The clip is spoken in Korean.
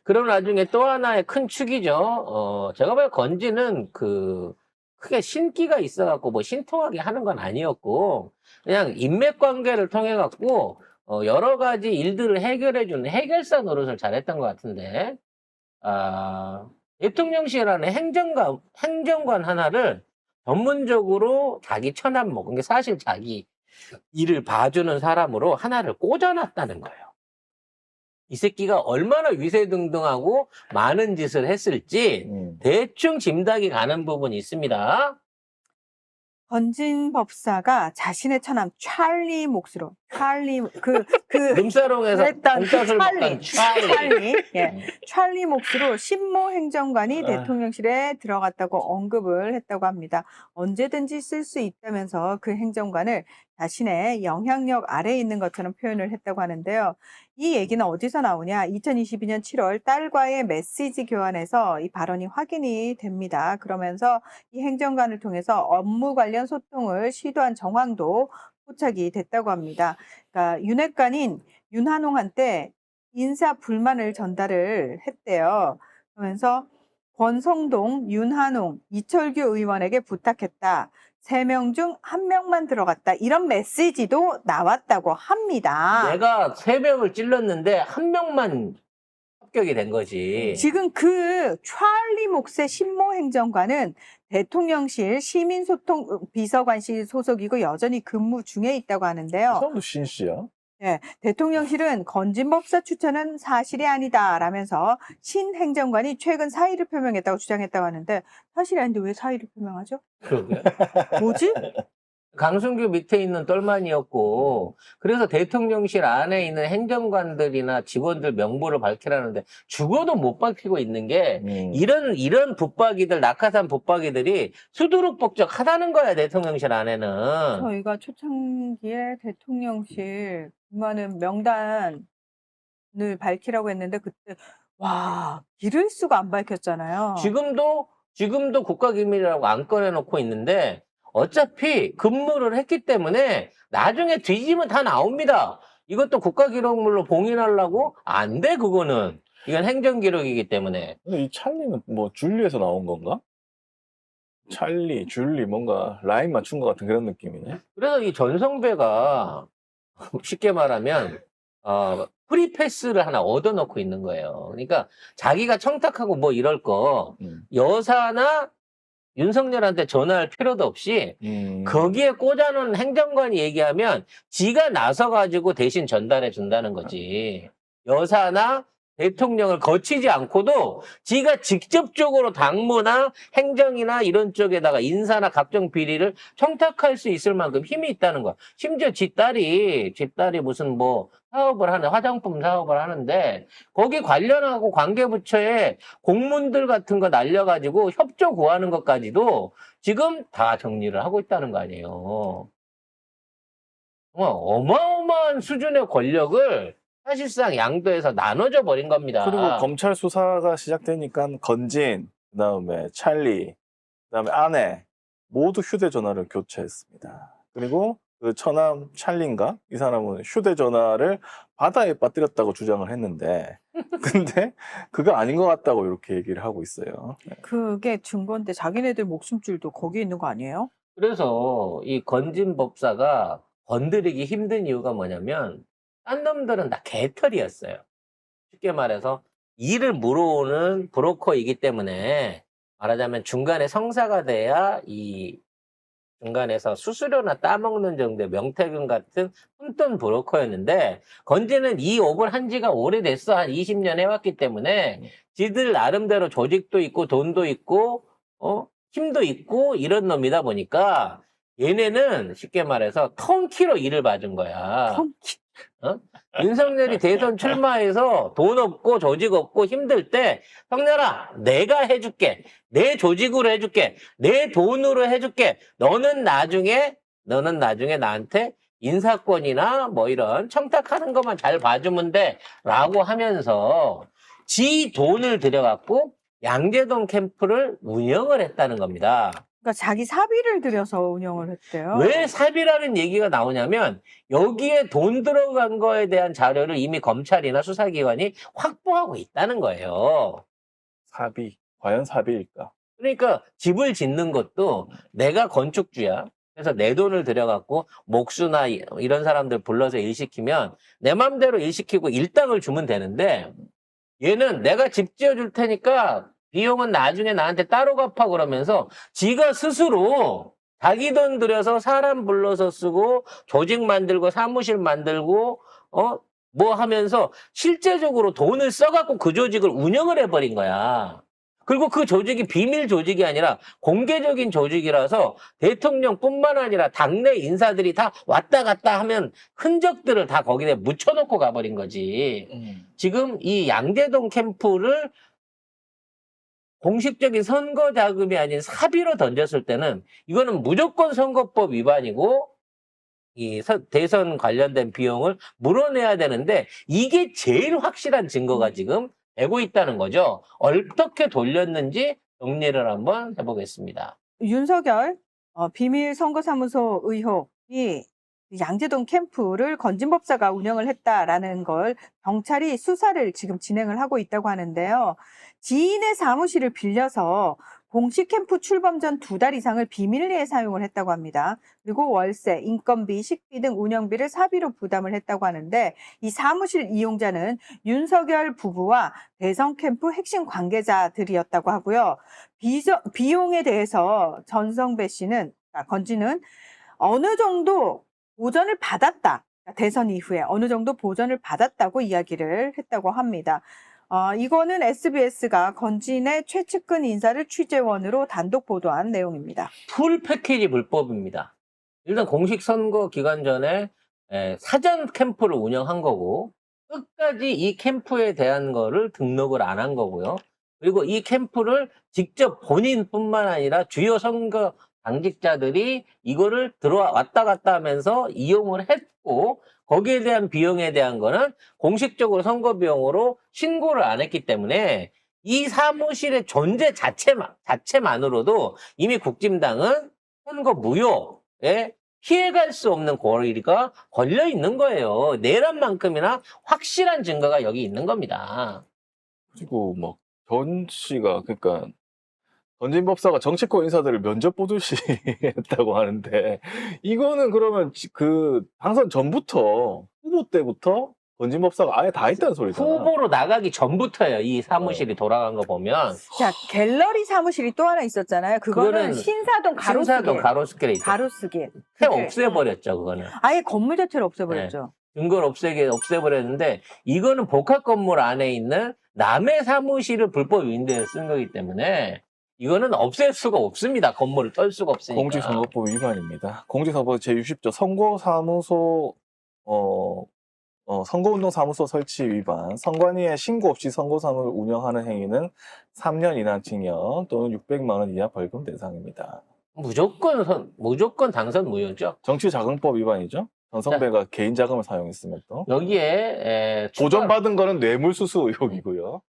그럼 나중에 또 하나의 큰 축이죠. 제가 봐요 건지는 크게 신기가 있어갖고 뭐 신통하게 하는 건 아니었고 그냥 인맥 관계를 통해 갖고 여러 가지 일들을 해결해주는 해결사 노릇을 잘했던 것 같은데 대통령실안에 행정관 하나를 전문적으로 자기 처남목, 그러니까 사실 자기 일을 봐주는 사람으로 하나를 꽂아놨다는 거예요. 이 새끼가 얼마나 위세등등하고 많은 짓을 했을지 대충 짐작이 가는 부분이 있습니다. 건진 법사가 자신의 처남 찰리 몫으로 룸사롱에서 했던 돈가스를 먹던 찰리 찰리 몫으로 신모 행정관이 대통령실에 들어갔다고 언급을 했다고 합니다. 언제든지 쓸 수 있다면서 그 행정관을 자신의 영향력 아래에 있는 것처럼 표현을 했다고 하는데요. 이 얘기는 어디서 나오냐? 2022년 7월 딸과의 메시지 교환에서 이 발언이 확인이 됩니다. 그러면서 이 행정관을 통해서 업무 관련 소통을 시도한 정황도 포착이 됐다고 합니다. 그러니까 윤핵관인 윤한홍한테 인사 불만을 전달을 했대요. 그러면서 권성동, 윤한홍, 이철규 의원에게 부탁했다. 3명 중 1명만 들어갔다. 이런 메시지도 나왔다고 합니다. 내가 3명을 찔렀는데 1명만 합격이 된 거지. 지금 그 찰리 몫의 신모 행정관은 대통령실 시민소통 비서관실 소속이고 여전히 근무 중에 있다고 하는데요. 사람도 신 씨야? 네, 대통령실은 건진법사 추천은 사실이 아니다라면서 신 행정관이 최근 사의를 표명했다고 주장했다고 하는데 사실이 아닌데 왜 사의를 표명하죠? 그러게. 뭐지? 강승규 밑에 있는 똘만이었고 그래서 대통령실 안에 있는 행정관들이나 직원들 명부를 밝히라는데 죽어도 못 밝히고 있는 게 이런 붙박이들 낙하산 붙박이들이 수두룩복적하다는 거야 대통령실 안에는. 저희가 초창기에 대통령실 많은 명단을 밝히라고 했는데 그때 와 이럴 수가 안 밝혔잖아요. 지금도 국가기밀이라고 안 꺼내놓고 있는데 어차피 근무를 했기 때문에 나중에 뒤지면 다 나옵니다. 이것도 국가기록물로 봉인하려고 안 돼, 그거는. 이건 행정기록이기 때문에. 근데 이 찰리는 뭐 줄리에서 나온 건가? 찰리, 줄리 뭔가 라인 맞춘 것 같은 그런 느낌이네. 그래서 이 전성배가 쉽게 말하면 프리패스를 하나 얻어놓고 있는 거예요. 그러니까 자기가 청탁하고 뭐 이럴 거 여사나 윤석열한테 전화할 필요도 없이 거기에 꽂아놓은 행정관이 얘기하면 지가 나서가지고 대신 전달해 준다는 거지. 여사나 대통령을 거치지 않고도 지가 직접적으로 당무나 행정이나 이런 쪽에다가 인사나 각종 비리를 청탁할 수 있을 만큼 힘이 있다는 거야. 심지어 집 딸이 무슨 뭐 화장품 사업을 하는데 거기 관련하고 관계부처에 공문들 같은 거 날려가지고 협조 구하는 것까지도 지금 다 정리를 하고 있다는 거 아니에요. 어마어마한 수준의 권력을 사실상 양도해서 나눠져 버린 겁니다. 그리고 검찰 수사가 시작되니까 건진, 그다음에 찰리, 그다음에 아내 모두 휴대전화를 교체했습니다. 그리고 그 처남 찰리인가? 이 사람은 휴대전화를 바다에 빠뜨렸다고 주장을 했는데 근데 그거 아닌 것 같다고 이렇게 얘기를 하고 있어요. 그게 증거인데 자기네들 목숨줄도 거기 있는 거 아니에요? 그래서 이 건진 법사가 건드리기 힘든 이유가 뭐냐면 딴 놈들은 다 개털이었어요. 쉽게 말해서 일을 물어오는 브로커이기 때문에 말하자면 중간에 성사가 돼야 이 중간에서 수수료나 따먹는 정도의 명태균 같은 혼돈 브로커였는데 건지는 이 업을 한 지가 오래됐어. 한 20년 해왔기 때문에 지들 나름대로 조직도 있고 돈도 있고 힘도 있고 이런 놈이다 보니까 얘네는 쉽게 말해서 턴키로 일을 봐준 거야. 턴키. 윤석열이 대선 출마해서 돈 없고 조직 없고 힘들 때 성렬아 내가 해줄게. 내 조직으로 해줄게. 내 돈으로 해줄게. 너는 나중에 나한테 인사권이나 뭐 이런 청탁하는 것만 잘 봐주면 돼 라고 하면서 지 돈을 들여갖고 양재동 캠프를 운영을 했다는 겁니다. 그러니까 자기 사비를 들여서 운영을 했대요. 왜 사비라는 얘기가 나오냐면 여기에 돈 들어간 거에 대한 자료를 이미 검찰이나 수사기관이 확보하고 있다는 거예요. 사비. 과연 사비일까? 그러니까 집을 짓는 것도 내가 건축주야. 그래서 내 돈을 들여갖고 목수나 이런 사람들 불러서 일 시키면 내 맘대로 일 시키고 일당을 주면 되는데 얘는 내가 집 지어줄 테니까 비용은 나중에 나한테 따로 갚아 그러면서 지가 스스로 자기 돈 들여서 사람 불러서 쓰고 조직 만들고 사무실 만들고 뭐 하면서 실제적으로 돈을 써갖고 그 조직을 운영을 해버린 거야. 그리고 그 조직이 비밀 조직이 아니라 공개적인 조직이라서 대통령뿐만 아니라 당내 인사들이 다 왔다 갔다 하면 흔적들을 다 거기에 묻혀놓고 가버린 거지. 지금 이 양재동 캠프를 공식적인 선거 자금이 아닌 사비로 던졌을 때는 이거는 무조건 선거법 위반이고 이 대선 관련된 비용을 물어내야 되는데 이게 제일 확실한 증거가 지금 되고 있다는 거죠. 어떻게 돌렸는지 정리를 한번 해보겠습니다. 윤석열 비밀 선거사무소 의혹이 양재동 캠프를 건진법사가 운영을 했다라는 걸 경찰이 수사를 지금 진행을 하고 있다고 하는데요. 지인의 사무실을 빌려서 공식 캠프 출범 전 2달 이상을 비밀리에 사용을 했다고 합니다. 그리고 월세, 인건비, 식비 등 운영비를 사비로 부담을 했다고 하는데 이 사무실 이용자는 윤석열 부부와 대선 캠프 핵심 관계자들이었다고 하고요. 비용에 대해서 전성배 씨는, 건진은 어느 정도 보전을 받았다. 대선 이후에 어느 정도 보전을 받았다고 이야기를 했다고 합니다. 이거는 SBS가 건진의 최측근 인사를 취재원으로 단독 보도한 내용입니다. 풀 패키지 불법입니다. 일단 공식 선거 기간 전에 사전 캠프를 운영한 거고 끝까지 이 캠프에 대한 거를 등록을 안 한 거고요. 그리고 이 캠프를 직접 본인뿐만 아니라 주요 선거 당직자들이 이거를 왔다 갔다 하면서 이용을 했고 거기에 대한 비용에 대한 거는 공식적으로 선거 비용으로 신고를 안 했기 때문에 이 사무실의 존재 자체만으로도 이미 국진당은 선거 무효에 피해갈 수 없는 권리가 걸려 있는 거예요. 내란만큼이나 확실한 증거가 여기 있는 겁니다. 그리고 뭐 전 씨가 그러니까 건진법사가 정치권 인사들을 면접 보듯이 했다고 하는데 이거는 그러면 그 당선 전부터 후보 때부터 건진법사가 아예 다 있다는 소리잖아. 후보로 나가기 전부터예요. 이 사무실이 돌아간 거 보면. 자, 갤러리 사무실이 또 하나 있었잖아요. 그거는 그거는 신사동 신사동 가로수길. 가로수길에 있죠. 가로수길. 새 없애버렸죠, 그거는. 아예 건물 자체를 없애버렸죠. 증거를 없애버렸는데 이거는 복합 건물 안에 있는 남의 사무실을 불법 임대에 쓴 거기 때문에 이거는 없앨 수가 없습니다. 건물을 떨 수가 없으니까. 공직선거법 위반입니다. 공직선거법 제60조 선거사무소 선거운동사무소 설치 위반, 선관위에 신고 없이 선거사무를 운영하는 행위는 3년 이하 징역 또는 600만 원 이하 벌금 대상입니다. 무조건 당선 무효죠. 정치자금법 위반이죠. 전성배가 개인 자금을 사용했으면 또 여기에 보전받은 거는 뇌물수수 의혹이고요.